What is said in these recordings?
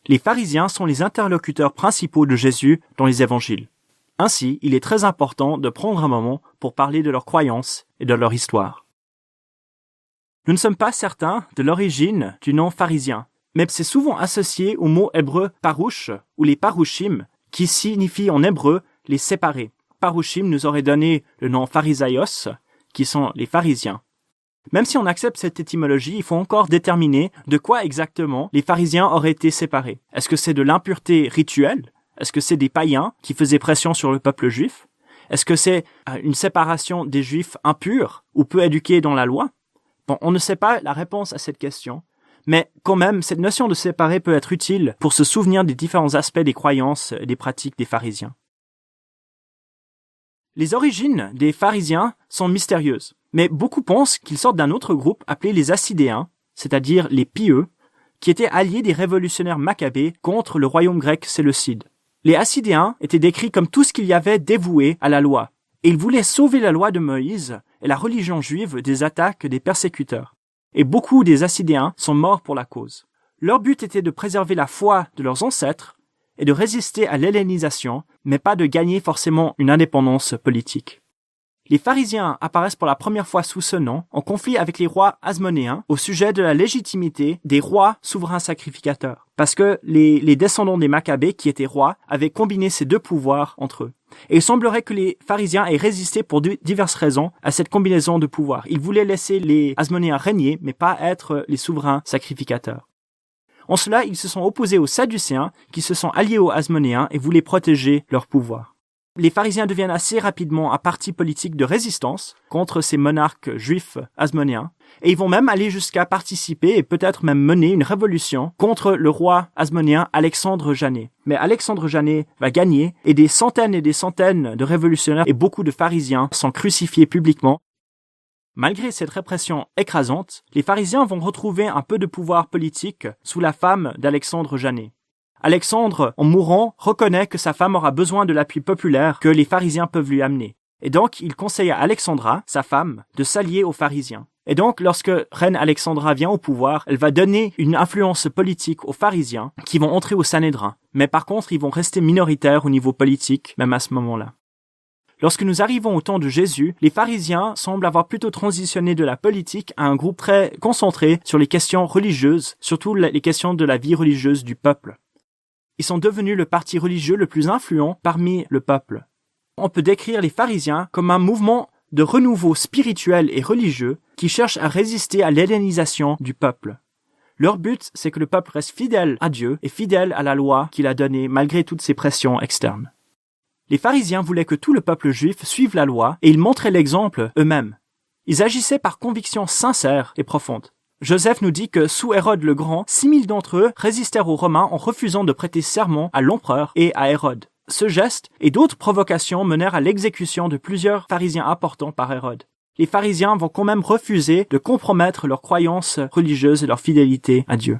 Les pharisiens sont les interlocuteurs principaux de Jésus dans les évangiles. Ainsi, il est très important de prendre un moment pour parler de leurs croyances et de leur histoire. Nous ne sommes pas certains de l'origine du nom pharisien, mais c'est souvent associé au mot hébreu parouche ou les parouchim, qui signifie en hébreu les séparés. Parouchim nous aurait donné le nom pharisaios, qui sont les pharisiens. Même si on accepte cette étymologie, il faut encore déterminer de quoi exactement les pharisiens auraient été séparés. Est-ce que c'est de l'impureté rituelle? Est-ce que c'est des païens qui faisaient pression sur le peuple juif? Est-ce que c'est une séparation des juifs impurs ou peu éduqués dans la loi? Bon, on ne sait pas la réponse à cette question, mais quand même, cette notion de séparer peut être utile pour se souvenir des différents aspects des croyances et des pratiques des pharisiens. Les origines des pharisiens sont mystérieuses, mais beaucoup pensent qu'ils sortent d'un autre groupe appelé les Hassidéens, c'est-à-dire les pieux, qui étaient alliés des révolutionnaires maccabées contre le royaume grec séleucide. Les Hassidéens étaient décrits comme tout ce qu'il y avait dévoué à la loi, et ils voulaient sauver la loi de Moïse et la religion juive des attaques des persécuteurs. Et beaucoup des Hassidéens sont morts pour la cause. Leur but était de préserver la foi de leurs ancêtres et de résister à l'hellénisation, mais pas de gagner forcément une indépendance politique. Les pharisiens apparaissent pour la première fois sous ce nom, en conflit avec les rois hasmonéens au sujet de la légitimité des rois souverains sacrificateurs, parce que les descendants des Maccabées, qui étaient rois, avaient combiné ces deux pouvoirs entre eux. Et il semblerait que les pharisiens aient résisté pour diverses raisons à cette combinaison de pouvoirs. Ils voulaient laisser les hasmonéens régner, mais pas être les souverains sacrificateurs. En cela, ils se sont opposés aux Sadducéens, qui se sont alliés aux hasmonéens et voulaient protéger leur pouvoir. Les pharisiens deviennent assez rapidement un parti politique de résistance contre ces monarques juifs hasmonéens, et ils vont même aller jusqu'à participer et peut-être même mener une révolution contre le roi hasmonéen Alexandre Janet. Mais Alexandre Janet va gagner, et des centaines de révolutionnaires et beaucoup de pharisiens sont crucifiés publiquement. Malgré cette répression écrasante, les pharisiens vont retrouver un peu de pouvoir politique sous la femme d'Alexandre Janet. Alexandre, en mourant, reconnaît que sa femme aura besoin de l'appui populaire que les pharisiens peuvent lui amener. Et donc, il conseille à Alexandra, sa femme, de s'allier aux pharisiens. Et donc, lorsque reine Alexandra vient au pouvoir, elle va donner une influence politique aux pharisiens qui vont entrer au Sanhédrin. Mais par contre, ils vont rester minoritaires au niveau politique, même à ce moment-là. Lorsque nous arrivons au temps de Jésus, les pharisiens semblent avoir plutôt transitionné de la politique à un groupe très concentré sur les questions religieuses, surtout les questions de la vie religieuse du peuple. Ils sont devenus le parti religieux le plus influent parmi le peuple. On peut décrire les pharisiens comme un mouvement de renouveau spirituel et religieux qui cherche à résister à l'hellénisation du peuple. Leur but, c'est que le peuple reste fidèle à Dieu et fidèle à la loi qu'il a donnée malgré toutes ces pressions externes. Les pharisiens voulaient que tout le peuple juif suive la loi et ils montraient l'exemple eux-mêmes. Ils agissaient par conviction sincère et profonde. Joseph nous dit que sous Hérode le Grand, 6000 d'entre eux résistèrent aux Romains en refusant de prêter serment à l'empereur et à Hérode. Ce geste et d'autres provocations menèrent à l'exécution de plusieurs pharisiens importants par Hérode. Les pharisiens vont quand même refuser de compromettre leurs croyances religieuses et leur fidélité à Dieu.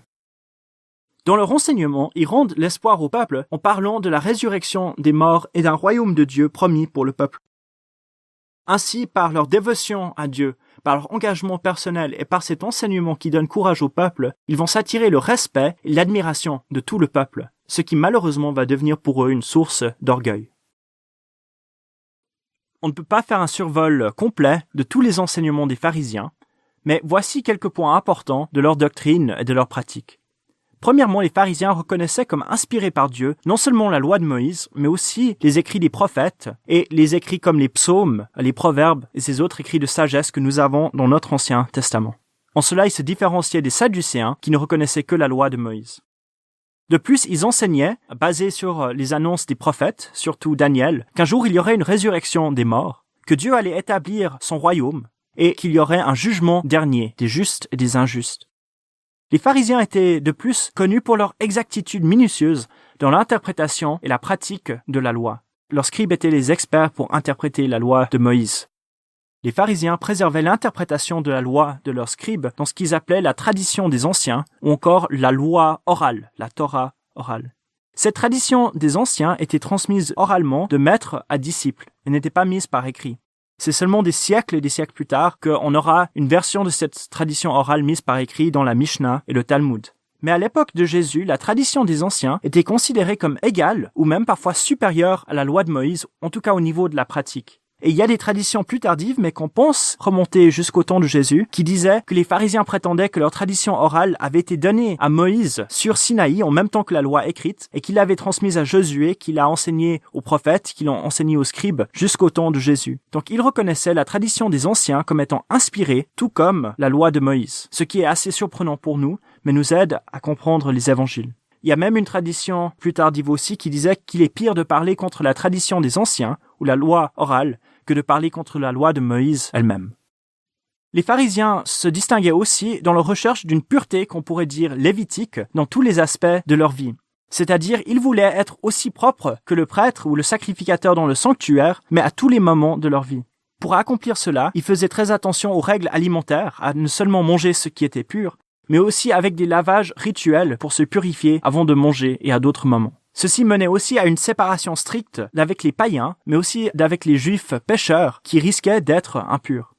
Dans leur enseignement, ils rendent l'espoir au peuple en parlant de la résurrection des morts et d'un royaume de Dieu promis pour le peuple. Ainsi, par leur dévotion à Dieu, par leur engagement personnel et par cet enseignement qui donne courage au peuple, ils vont s'attirer le respect et l'admiration de tout le peuple, ce qui malheureusement va devenir pour eux une source d'orgueil. On ne peut pas faire un survol complet de tous les enseignements des pharisiens, mais voici quelques points importants de leur doctrine et de leur pratique. Premièrement, les pharisiens reconnaissaient comme inspirés par Dieu non seulement la loi de Moïse, mais aussi les écrits des prophètes et les écrits comme les psaumes, les proverbes et ces autres écrits de sagesse que nous avons dans notre Ancien Testament. En cela, ils se différenciaient des Sadducéens qui ne reconnaissaient que la loi de Moïse. De plus, ils enseignaient, basés sur les annonces des prophètes, surtout Daniel, qu'un jour il y aurait une résurrection des morts, que Dieu allait établir son royaume et qu'il y aurait un jugement dernier des justes et des injustes. Les pharisiens étaient de plus connus pour leur exactitude minutieuse dans l'interprétation et la pratique de la loi. Leurs scribes étaient les experts pour interpréter la loi de Moïse. Les pharisiens préservaient l'interprétation de la loi de leurs scribes dans ce qu'ils appelaient la tradition des anciens ou encore la loi orale, la Torah orale. Cette tradition des anciens était transmise oralement de maître à disciple et n'était pas mise par écrit. C'est seulement des siècles et des siècles plus tard qu'on aura une version de cette tradition orale mise par écrit dans la Mishnah et le Talmud. Mais à l'époque de Jésus, la tradition des anciens était considérée comme égale ou même parfois supérieure à la loi de Moïse, en tout cas au niveau de la pratique. Et il y a des traditions plus tardives, mais qu'on pense remonter jusqu'au temps de Jésus, qui disaient que les pharisiens prétendaient que leur tradition orale avait été donnée à Moïse sur Sinaï en même temps que la loi écrite, et qu'il l'avait transmise à Josué, qui l'a enseignée aux prophètes, qui l'ont enseignée aux scribes, jusqu'au temps de Jésus. Donc ils reconnaissaient la tradition des anciens comme étant inspirée, tout comme la loi de Moïse, ce qui est assez surprenant pour nous, mais nous aide à comprendre les évangiles. Il y a même une tradition plus tardive aussi qui disait qu'il est pire de parler contre la tradition des anciens, ou la loi orale, que de parler contre la loi de Moïse elle-même. Les pharisiens se distinguaient aussi dans leur recherche d'une pureté qu'on pourrait dire lévitique dans tous les aspects de leur vie. C'est-à-dire, ils voulaient être aussi propres que le prêtre ou le sacrificateur dans le sanctuaire, mais à tous les moments de leur vie. Pour accomplir cela, ils faisaient très attention aux règles alimentaires, à ne seulement manger ce qui était pur, mais aussi avec des lavages rituels pour se purifier avant de manger et à d'autres moments. Ceci menait aussi à une séparation stricte d'avec les païens, mais aussi d'avec les juifs pécheurs qui risquaient d'être impurs.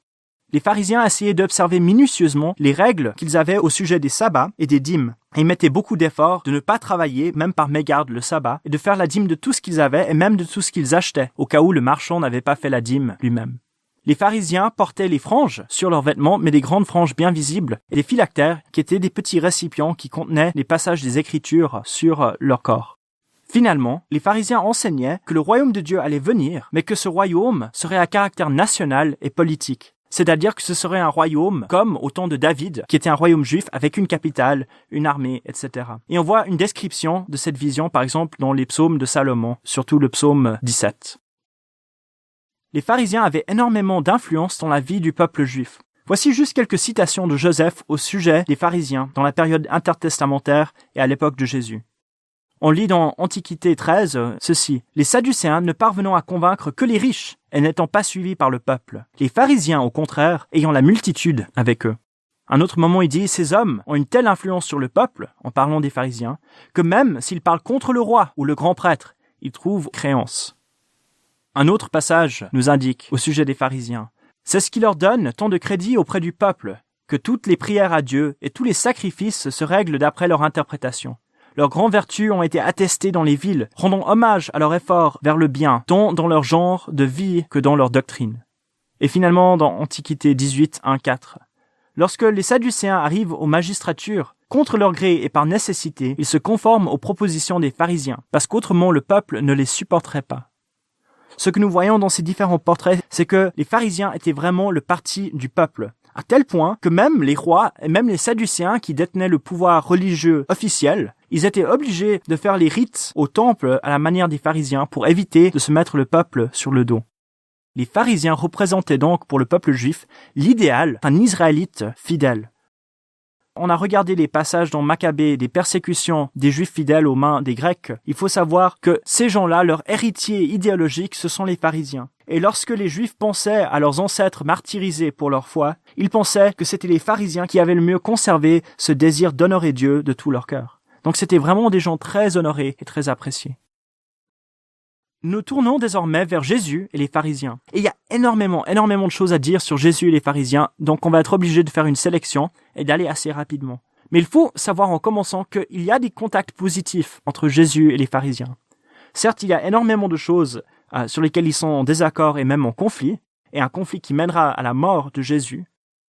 Les pharisiens essayaient d'observer minutieusement les règles qu'ils avaient au sujet des sabbats et des dîmes. Ils mettaient beaucoup d'efforts de ne pas travailler, même par mégarde, le sabbat, et de faire la dîme de tout ce qu'ils avaient et même de tout ce qu'ils achetaient, au cas où le marchand n'avait pas fait la dîme lui-même. Les pharisiens portaient les franges sur leurs vêtements, mais des grandes franges bien visibles, et des phylactères, qui étaient des petits récipients qui contenaient les passages des Écritures sur leur corps. Finalement, les pharisiens enseignaient que le royaume de Dieu allait venir, mais que ce royaume serait à caractère national et politique. C'est-à-dire que ce serait un royaume comme au temps de David, qui était un royaume juif avec une capitale, une armée, etc. Et on voit une description de cette vision, par exemple, dans les psaumes de Salomon, surtout le psaume 17. Les pharisiens avaient énormément d'influence dans la vie du peuple juif. Voici juste quelques citations de Joseph au sujet des pharisiens dans la période intertestamentaire et à l'époque de Jésus. On lit dans Antiquité 13 ceci. « Les Sadducéens ne parvenant à convaincre que les riches et n'étant pas suivis par le peuple. Les pharisiens, au contraire, ayant la multitude avec eux. » Un autre moment, il dit « Ces hommes ont une telle influence sur le peuple, en parlant des pharisiens, que même s'ils parlent contre le roi ou le grand prêtre, ils trouvent créance. » Un autre passage nous indique au sujet des pharisiens. « C'est ce qui leur donne tant de crédit auprès du peuple, que toutes les prières à Dieu et tous les sacrifices se règlent d'après leur interprétation. Leurs grandes vertus ont été attestées dans les villes, rendant hommage à leur effort vers le bien, tant dans leur genre de vie que dans leur doctrine. » Et finalement, dans Antiquité 18, 1, 4. « Lorsque les Sadducéens arrivent aux magistratures, contre leur gré et par nécessité, ils se conforment aux propositions des pharisiens, parce qu'autrement le peuple ne les supporterait pas. » Ce que nous voyons dans ces différents portraits, c'est que les pharisiens étaient vraiment le parti du peuple, à tel point que même les rois et même les Sadducéens qui détenaient le pouvoir religieux officiel, ils étaient obligés de faire les rites au temple à la manière des pharisiens pour éviter de se mettre le peuple sur le dos. Les pharisiens représentaient donc pour le peuple juif l'idéal d'un Israélite fidèle. On a regardé les passages dans Maccabée des persécutions des Juifs fidèles aux mains des Grecs. Il faut savoir que ces gens-là, leur héritier idéologique, ce sont les pharisiens. Et lorsque les Juifs pensaient à leurs ancêtres martyrisés pour leur foi, ils pensaient que c'était les pharisiens qui avaient le mieux conservé ce désir d'honorer Dieu de tout leur cœur. Donc c'était vraiment des gens très honorés et très appréciés. Nous tournons désormais vers Jésus et les pharisiens. Et il y a énormément de choses à dire sur Jésus et les pharisiens, donc on va être obligé de faire une sélection et d'aller assez rapidement. Mais il faut savoir en commençant qu'il y a des contacts positifs entre Jésus et les pharisiens. Certes, il y a énormément de choses sur lesquelles ils sont en désaccord et même en conflit, et un conflit qui mènera à la mort de Jésus.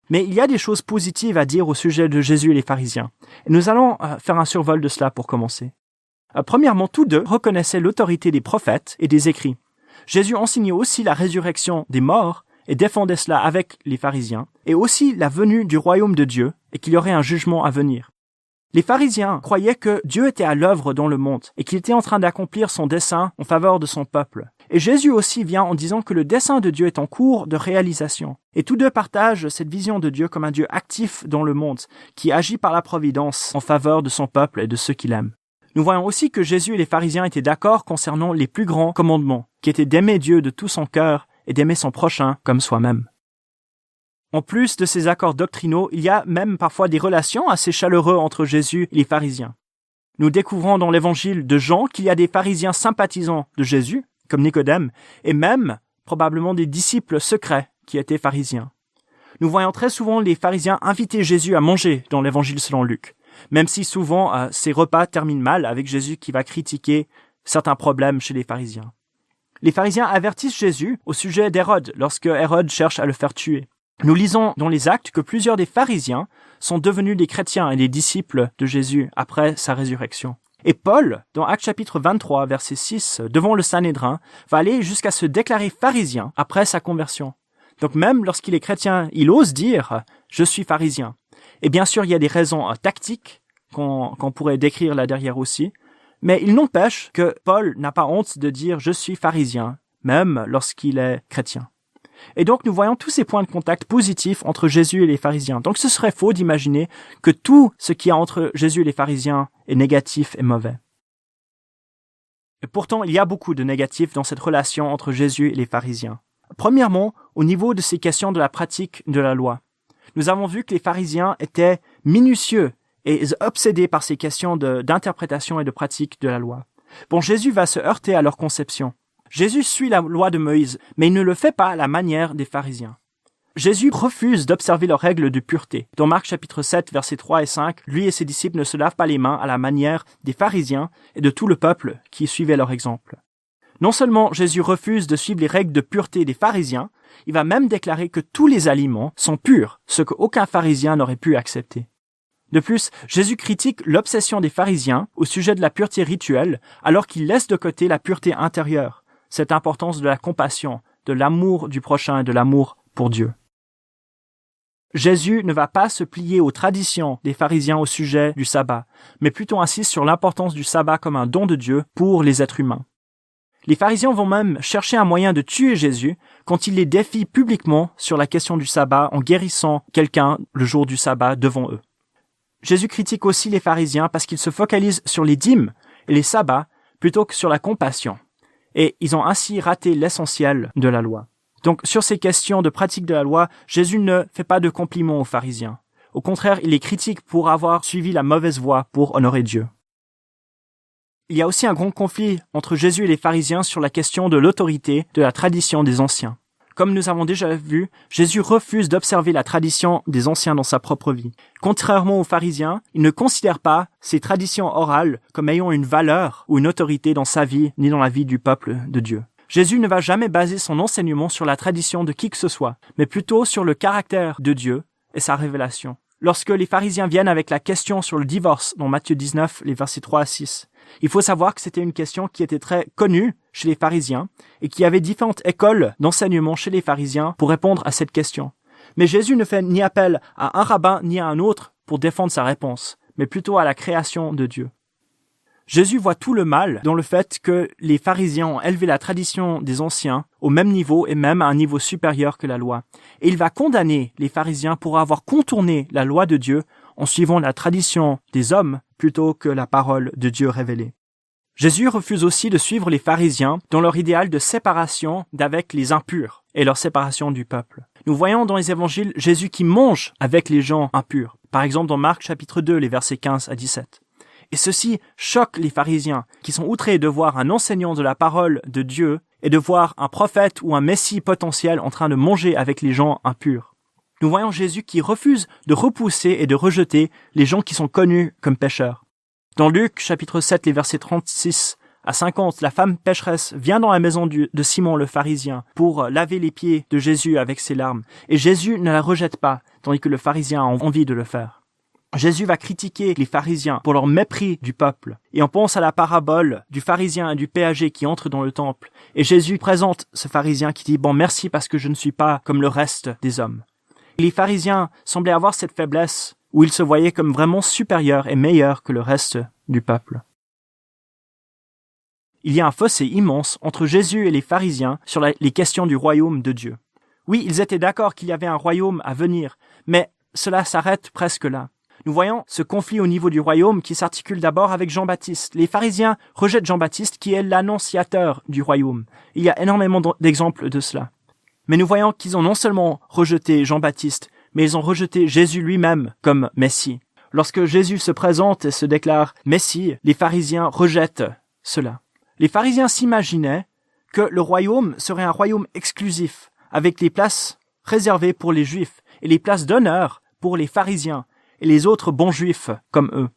Mais il y a des choses positives à dire au sujet de Jésus et les pharisiens. Et nous allons faire un survol de cela pour commencer. Premièrement, tous deux reconnaissaient l'autorité des prophètes et des écrits. Jésus enseignait aussi la résurrection des morts et défendait cela avec les pharisiens, et aussi la venue du royaume de Dieu et qu'il y aurait un jugement à venir. Les pharisiens croyaient que Dieu était à l'œuvre dans le monde et qu'il était en train d'accomplir son dessein en faveur de son peuple. Et Jésus aussi vient en disant que le dessein de Dieu est en cours de réalisation. Et tous deux partagent cette vision de Dieu comme un Dieu actif dans le monde, qui agit par la providence en faveur de son peuple et de ceux qu'il aime. Nous voyons aussi que Jésus et les pharisiens étaient d'accord concernant les plus grands commandements, qui étaient d'aimer Dieu de tout son cœur et d'aimer son prochain comme soi-même. En plus de ces accords doctrinaux, il y a même parfois des relations assez chaleureuses entre Jésus et les pharisiens. Nous découvrons dans l'évangile de Jean qu'il y a des pharisiens sympathisants de Jésus, comme Nicodème, et même probablement des disciples secrets qui étaient pharisiens. Nous voyons très souvent les pharisiens inviter Jésus à manger dans l'évangile selon Luc. même si souvent ces repas terminent mal avec Jésus qui va critiquer certains problèmes chez les pharisiens. Les pharisiens avertissent Jésus au sujet d'Hérode lorsque Hérode cherche à le faire tuer. Nous lisons dans les Actes que plusieurs des pharisiens sont devenus des chrétiens et des disciples de Jésus après sa résurrection. Et Paul, dans Actes chapitre 23, verset 6, devant le Sanhédrin, va aller jusqu'à se déclarer pharisien après sa conversion. Donc même lorsqu'il est chrétien, il ose dire « je suis pharisien ». Et bien sûr, il y a des raisons tactiques qu'on pourrait décrire là derrière aussi, mais il n'empêche que Paul n'a pas honte de dire « je suis pharisien », même lorsqu'il est chrétien. Et donc nous voyons tous ces points de contact positifs entre Jésus et les pharisiens. Donc ce serait faux d'imaginer que tout ce qu'il y a entre Jésus et les pharisiens est négatif et mauvais. Et pourtant, il y a beaucoup de négatifs dans cette relation entre Jésus et les pharisiens. Premièrement, au niveau de ces questions de la pratique de la loi. Nous avons vu que les pharisiens étaient minutieux et obsédés par ces questions d'interprétation et de pratique de la loi. Bon, Jésus va se heurter à leur conception. Jésus suit la loi de Moïse, mais il ne le fait pas à la manière des pharisiens. Jésus refuse d'observer leurs règles de pureté. Dans Marc chapitre 7, versets 3 et 5, lui et ses disciples ne se lavent pas les mains à la manière des pharisiens et de tout le peuple qui suivait leur exemple. Non seulement Jésus refuse de suivre les règles de pureté des pharisiens, il va même déclarer que tous les aliments sont purs, ce qu'aucun pharisien n'aurait pu accepter. De plus, Jésus critique l'obsession des pharisiens au sujet de la pureté rituelle, alors qu'il laisse de côté la pureté intérieure, cette importance de la compassion, de l'amour du prochain et de l'amour pour Dieu. Jésus ne va pas se plier aux traditions des pharisiens au sujet du sabbat, mais plutôt insiste sur l'importance du sabbat comme un don de Dieu pour les êtres humains. Les pharisiens vont même chercher un moyen de tuer Jésus quand il les défie publiquement sur la question du sabbat en guérissant quelqu'un le jour du sabbat devant eux. Jésus critique aussi les pharisiens parce qu'ils se focalisent sur les dîmes et les sabbats plutôt que sur la compassion. Et ils ont ainsi raté l'essentiel de la loi. Donc, sur ces questions de pratique de la loi, Jésus ne fait pas de compliments aux pharisiens. Au contraire, il les critique pour avoir suivi la mauvaise voie pour honorer Dieu. Il y a aussi un grand conflit entre Jésus et les pharisiens sur la question de l'autorité de la tradition des anciens. Comme nous avons déjà vu, Jésus refuse d'observer la tradition des anciens dans sa propre vie. Contrairement aux pharisiens, il ne considère pas ces traditions orales comme ayant une valeur ou une autorité dans sa vie ni dans la vie du peuple de Dieu. Jésus ne va jamais baser son enseignement sur la tradition de qui que ce soit, mais plutôt sur le caractère de Dieu et sa révélation. Lorsque les pharisiens viennent avec la question sur le divorce dans Matthieu 19, les versets 3 à 6, il faut savoir que c'était une question qui était très connue chez les pharisiens et qu'il y avait différentes écoles d'enseignement chez les pharisiens pour répondre à cette question. Mais Jésus ne fait ni appel à un rabbin ni à un autre pour défendre sa réponse, mais plutôt à la création de Dieu. Jésus voit tout le mal dans le fait que les pharisiens ont élevé la tradition des anciens au même niveau et même à un niveau supérieur que la loi. Et il va condamner les pharisiens pour avoir contourné la loi de Dieu en suivant la tradition des hommes plutôt que la parole de Dieu révélée. Jésus refuse aussi de suivre les pharisiens dans leur idéal de séparation d'avec les impurs et leur séparation du peuple. Nous voyons dans les évangiles Jésus qui mange avec les gens impurs. Par exemple dans Marc chapitre 2, les versets 15 à 17. Et ceci choque les pharisiens qui sont outrés de voir un enseignant de la parole de Dieu et de voir un prophète ou un messie potentiel en train de manger avec les gens impurs. Nous voyons Jésus qui refuse de repousser et de rejeter les gens qui sont connus comme pécheurs. Dans Luc chapitre 7, les versets 36 à 50, la femme pécheresse vient dans la maison de Simon le pharisien pour laver les pieds de Jésus avec ses larmes. Et Jésus ne la rejette pas, tandis que le pharisien a envie de le faire. Jésus va critiquer les pharisiens pour leur mépris du peuple. Et on pense à la parabole du pharisien et du péager qui entrent dans le temple. Et Jésus présente ce pharisien qui dit « Bon, merci parce que je ne suis pas comme le reste des hommes ». Et les pharisiens semblaient avoir cette faiblesse où ils se voyaient comme vraiment supérieurs et meilleurs que le reste du peuple. Il y a un fossé immense entre Jésus et les pharisiens sur les questions du royaume de Dieu. Oui, ils étaient d'accord qu'il y avait un royaume à venir, mais cela s'arrête presque là. Nous voyons ce conflit au niveau du royaume qui s'articule d'abord avec Jean-Baptiste. Les pharisiens rejettent Jean-Baptiste qui est l'annonciateur du royaume. Il y a énormément d'exemples de cela. Mais nous voyons qu'ils ont non seulement rejeté Jean-Baptiste, mais ils ont rejeté Jésus lui-même comme Messie. Lorsque Jésus se présente et se déclare Messie, les pharisiens rejettent cela. Les pharisiens s'imaginaient que le royaume serait un royaume exclusif, avec les places réservées pour les Juifs et les places d'honneur pour les pharisiens. et les autres bons juifs comme eux.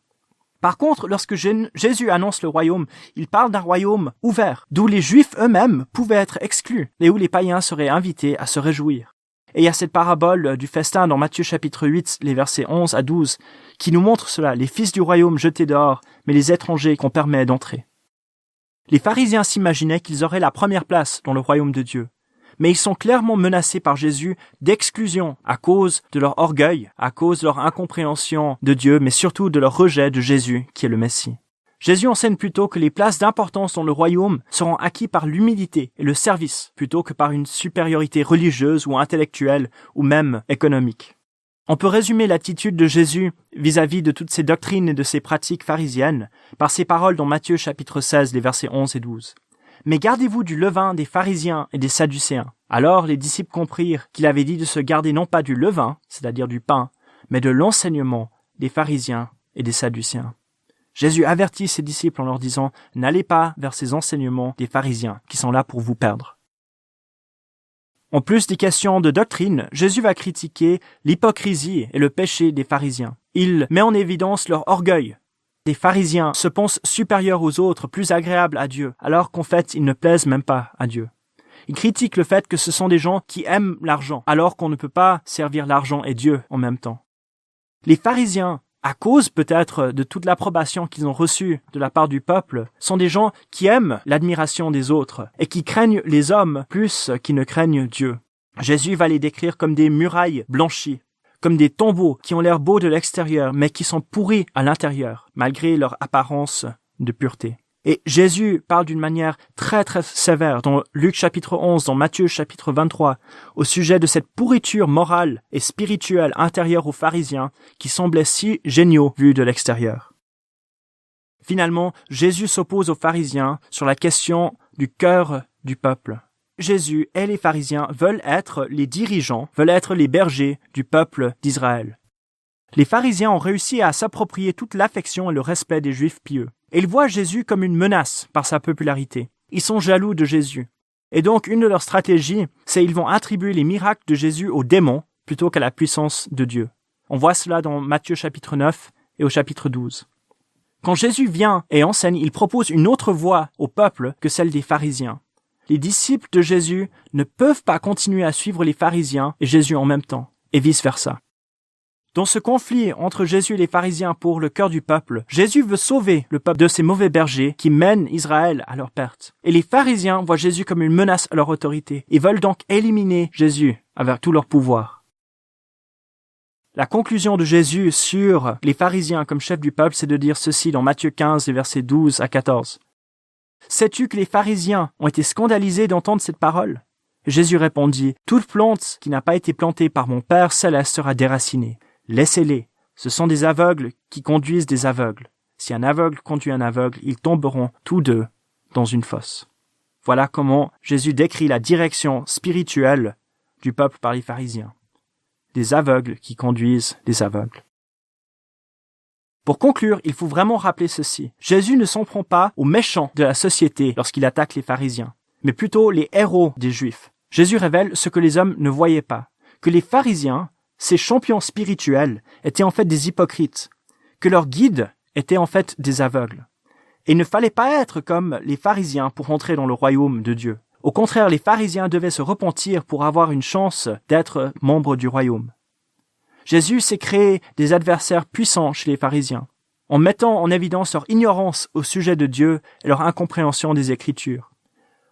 Par contre, lorsque Jésus annonce le royaume, il parle d'un royaume ouvert, d'où les Juifs eux-mêmes pouvaient être exclus et où les païens seraient invités à se réjouir. Et il y a cette parabole du festin dans Matthieu chapitre 8, les versets 11 à 12, qui nous montre cela, les fils du royaume jetés dehors, mais les étrangers qu'on permet d'entrer. Les pharisiens s'imaginaient qu'ils auraient la première place dans le royaume de Dieu. Mais ils sont clairement menacés par Jésus d'exclusion à cause de leur orgueil, à cause de leur incompréhension de Dieu, mais surtout de leur rejet de Jésus, qui est le Messie. Jésus enseigne plutôt que les places d'importance dans le royaume seront acquises par l'humilité et le service, plutôt que par une supériorité religieuse ou intellectuelle, ou même économique. On peut résumer l'attitude de Jésus vis-à-vis de toutes ces doctrines et de ces pratiques pharisiennes par ces paroles dans Matthieu chapitre 16, les versets 11 et 12. Mais gardez-vous du levain des pharisiens et des sadducéens. Alors les disciples comprirent qu'il avait dit de se garder non pas du levain, c'est-à-dire du pain, mais de l'enseignement des pharisiens et des sadducéens. Jésus avertit ses disciples en leur disant « N'allez pas vers ces enseignements des pharisiens qui sont là pour vous perdre. » En plus des questions de doctrine, Jésus va critiquer l'hypocrisie et le péché des pharisiens. Il met en évidence leur orgueil. Les pharisiens se pensent supérieurs aux autres, plus agréables à Dieu, alors qu'en fait, ils ne plaisent même pas à Dieu. Il critique le fait que ce sont des gens qui aiment l'argent, alors qu'on ne peut pas servir l'argent et Dieu en même temps. Les pharisiens, à cause peut-être de toute l'approbation qu'ils ont reçue de la part du peuple, sont des gens qui aiment l'admiration des autres et qui craignent les hommes plus qu'ils ne craignent Dieu. Jésus va les décrire comme des murailles blanchies, comme des tombeaux qui ont l'air beaux de l'extérieur, mais qui sont pourris à l'intérieur, malgré leur apparence de pureté. Et Jésus parle d'une manière très très sévère dans Luc chapitre 11, dans Matthieu chapitre 23, au sujet de cette pourriture morale et spirituelle intérieure aux pharisiens qui semblaient si géniaux vus de l'extérieur. Finalement, Jésus s'oppose aux pharisiens sur la question du cœur du peuple. Jésus et les pharisiens veulent être les dirigeants, veulent être les bergers du peuple d'Israël. Les pharisiens ont réussi à s'approprier toute l'affection et le respect des Juifs pieux. Et ils voient Jésus comme une menace par sa popularité. Ils sont jaloux de Jésus. Et donc, une de leurs stratégies, c'est qu'ils vont attribuer les miracles de Jésus aux démons plutôt qu'à la puissance de Dieu. On voit cela dans Matthieu chapitre 9 et au chapitre 12. Quand Jésus vient et enseigne, il propose une autre voie au peuple que celle des pharisiens. Les disciples de Jésus ne peuvent pas continuer à suivre les pharisiens et Jésus en même temps, et vice-versa. Dans ce conflit entre Jésus et les pharisiens pour le cœur du peuple, Jésus veut sauver le peuple de ces mauvais bergers qui mènent Israël à leur perte. Et les pharisiens voient Jésus comme une menace à leur autorité et veulent donc éliminer Jésus avec tout leur pouvoir. La conclusion de Jésus sur les pharisiens comme chefs du peuple, c'est de dire ceci dans Matthieu 15, les versets 12 à 14. « Sais-tu que les pharisiens ont été scandalisés d'entendre cette parole ?» Jésus répondit, « Toute plante qui n'a pas été plantée par mon Père céleste sera déracinée. Laissez-les, ce sont des aveugles qui conduisent des aveugles. Si un aveugle conduit un aveugle, ils tomberont tous deux dans une fosse. » Voilà comment Jésus décrit la direction spirituelle du peuple par les pharisiens. Des aveugles qui conduisent des aveugles. Pour conclure, il faut vraiment rappeler ceci. Jésus ne s'en prend pas aux méchants de la société lorsqu'il attaque les pharisiens, mais plutôt les héros des Juifs. Jésus révèle ce que les hommes ne voyaient pas, que les pharisiens, ces champions spirituels, étaient en fait des hypocrites, que leurs guides étaient en fait des aveugles. Et il ne fallait pas être comme les pharisiens pour entrer dans le royaume de Dieu. Au contraire, les pharisiens devaient se repentir pour avoir une chance d'être membres du royaume. Jésus s'est créé des adversaires puissants chez les pharisiens, en mettant en évidence leur ignorance au sujet de Dieu et leur incompréhension des Écritures,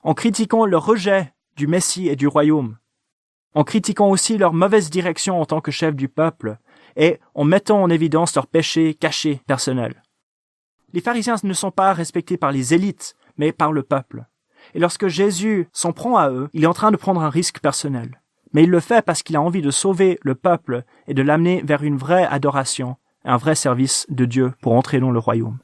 en critiquant leur rejet du Messie et du royaume, en critiquant aussi leur mauvaise direction en tant que chef du peuple, et en mettant en évidence leurs péchés cachés personnels. Les pharisiens ne sont pas respectés par les élites, mais par le peuple. Et lorsque Jésus s'en prend à eux, il est en train de prendre un risque personnel. Mais il le fait parce qu'il a envie de sauver le peuple et de l'amener vers une vraie adoration et un vrai service de Dieu pour entrer dans le royaume.